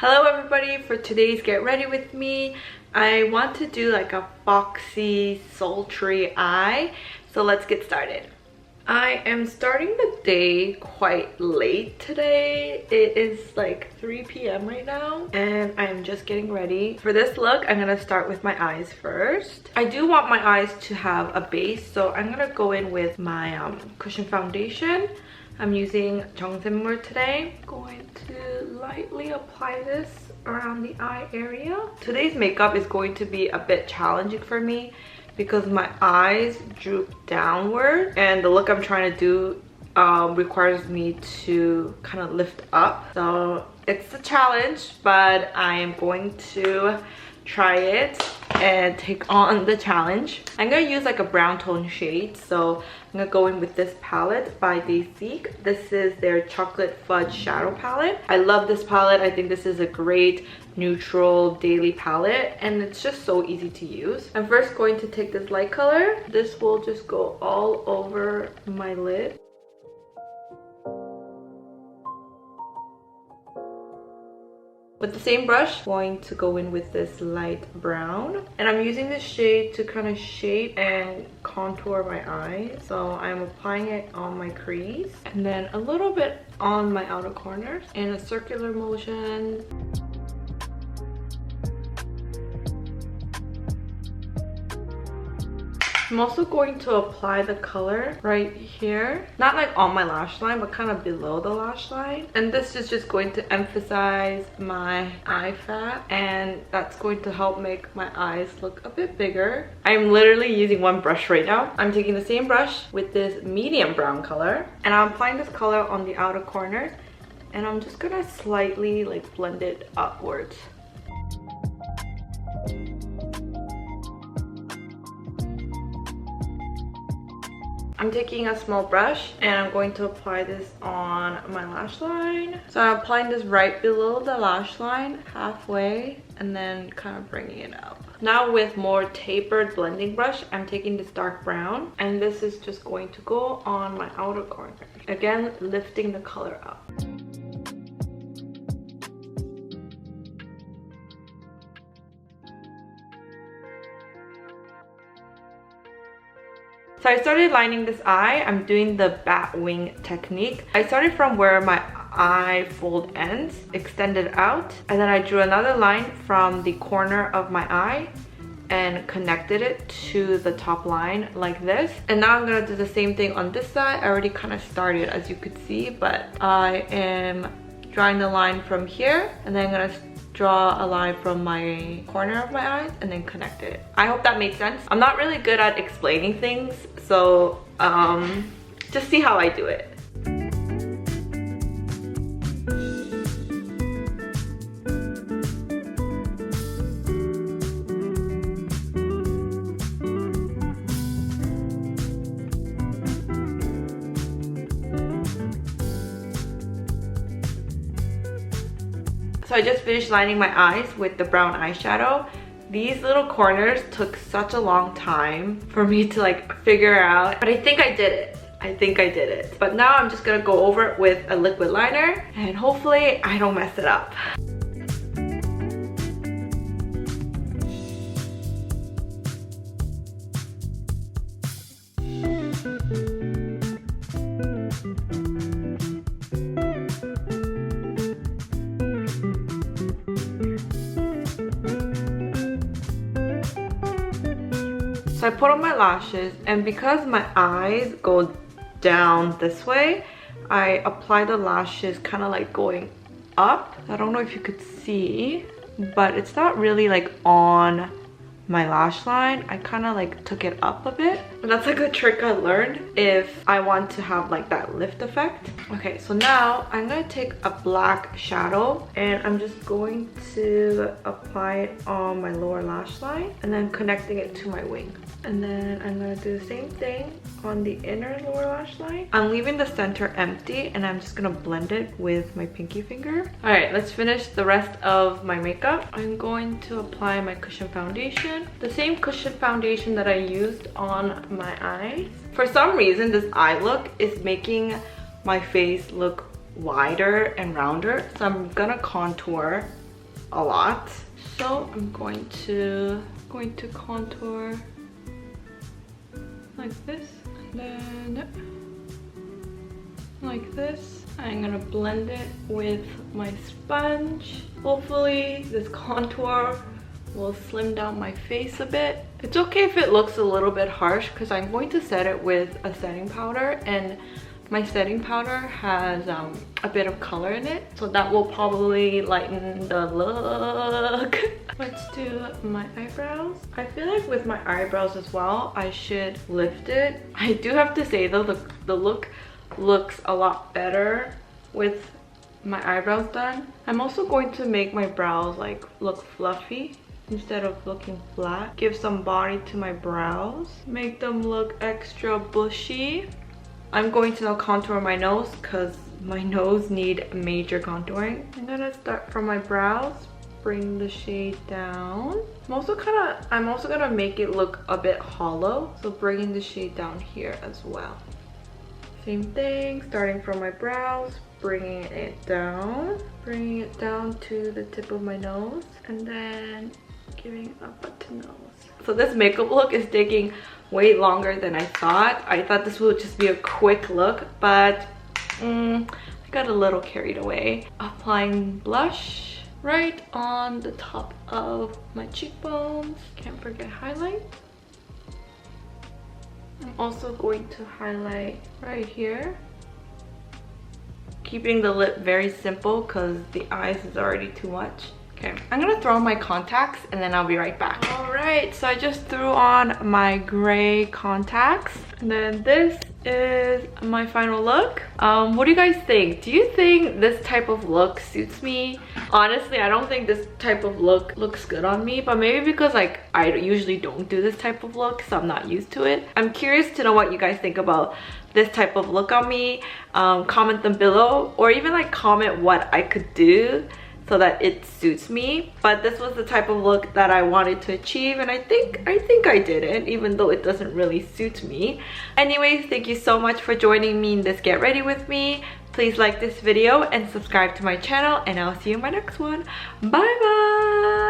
Hello everybody, for today's Get Ready With Me, I want to do like a foxy, sultry eye. So let's get started. I am starting the day quite late today. It is like 3 p.m. right now and I'm just getting ready. For this look, I'm gonna start with my eyes first. I do want my eyes to have a base, so I'm gonna go in with my cushion foundation. I'm using 정샘물 today. I'm going to lightly apply this around the eye area. Today's makeup is going to be a bit challenging for me because my eyes droop downward and the look I'm trying to do requires me to kind of lift up. So it's a challenge, but I am going to try it and take on the challenge. I'm gonna use like a brown tone shade, so I'm gonna go in with this palette by Seek. This is their chocolate fudge shadow palette. I love this palette. I think this is a great neutral daily palette and it's just so easy to use. I'm first going to take this light color. This will just go all over my lid. With the same brush, I'm going to go in with this light brown. And I'm using this shade to kind of shape and contour my eyes. So I'm applying it on my crease and then a little bit on my outer corners in a circular motion. I'm also going to apply the color right here, not like on my lash line but kind of below the lash line, and this is just going to emphasize my eye fat and that's going to help make my eyes look a bit bigger. I'm literally using one brush right now. I'm taking the same brush with this medium brown color and I'm applying this color on the outer corners and I'm just gonna slightly like blend it upwards. I'm taking a small brush and I'm going to apply this on my lash line. So I'm applying this right below the lash line, halfway, and then kind of bringing it up. Now with more tapered blending brush, I'm taking this dark brown and this is just going to go on my outer corner. Again, lifting the color up. So I started lining this eye. I'm doing the bat wing technique. I started from where my eye fold ends, extended out, and then I drew another line from the corner of my eye and connected it to the top line like this. And now I'm gonna do the same thing on this side. I already kind of started, as you could see, but I am drawing the line from here and then I'm gonna draw a line from my corner of my eyes and then connect it. I hope that made sense. I'm not really good at explaining things, so just see how I do it. So I just finished lining my eyes with the brown eyeshadow. These little corners took such a long time for me to like figure out, but I think I did it. I think I did it. But now I'm just gonna go over it with a liquid liner and hopefully I don't mess it up. So I put on my lashes and because my eyes go down this way, I apply the lashes kind of like going up. I don't know if you could see, but it's not really like on my lash line. I kind of like took it up a bit. And that's like a trick I learned if I want to have like that lift effect. Okay, so now I'm gonna take a black shadow and I'm just going to apply it on my lower lash line and then connecting it to my wing. And then I'm gonna do the same thing on the inner lower lash line. I'm leaving the center empty and I'm just gonna blend it with my pinky finger. All right, let's finish the rest of my makeup. I'm going to apply my cushion foundation. The same cushion foundation that I used on my eyes. For some reason, this eye look is making my face look wider and rounder. So I'm gonna contour a lot. So I'm going to contour like this, and then like this. I'm gonna blend it with my sponge. Hopefully this contour will slim down my face a bit. It's okay if it looks a little bit harsh because I'm going to set it with a setting powder, and my setting powder has a bit of color in it, so that will probably lighten the look. Let's do my eyebrows. I feel like with my eyebrows as well, I should lift it. I do have to say though, the look looks a lot better with my eyebrows done. I'm also going to make my brows like look fluffy instead of looking flat. Give some body to my brows, make them look extra bushy. I'm going to now contour my nose because my nose need major contouring. I'm gonna start from my brows, bring the shade down. I'm also gonna make it look a bit hollow, so bringing the shade down here as well. Same thing, starting from my brows, bringing it down to the tip of my nose, and then giving a button nose. So this makeup look is taking way longer than I thought. I thought this would just be a quick look, but I got a little carried away. Applying blush right on the top of my cheekbones. Can't forget highlight. I'm also going to highlight right here. Keeping the lip very simple because the eyes is already too much. Okay, I'm gonna throw on my contacts and then I'll be right back. All right, so I just threw on my gray contacts, and then this is my final look. What do you guys think? Do you think this type of look suits me? Honestly, I don't think this type of look looks good on me, but maybe because like I usually don't do this type of look, so I'm not used to it. I'm curious to know what you guys think about this type of look on me. Comment them below, or even like comment what I could do so that it suits me. But this was the type of look that I wanted to achieve, and I think I did it, even though it doesn't really suit me. Anyways, thank you so much for joining me in this get ready with me. Please like this video and subscribe to my channel, and I'll see you in my next one. Bye bye.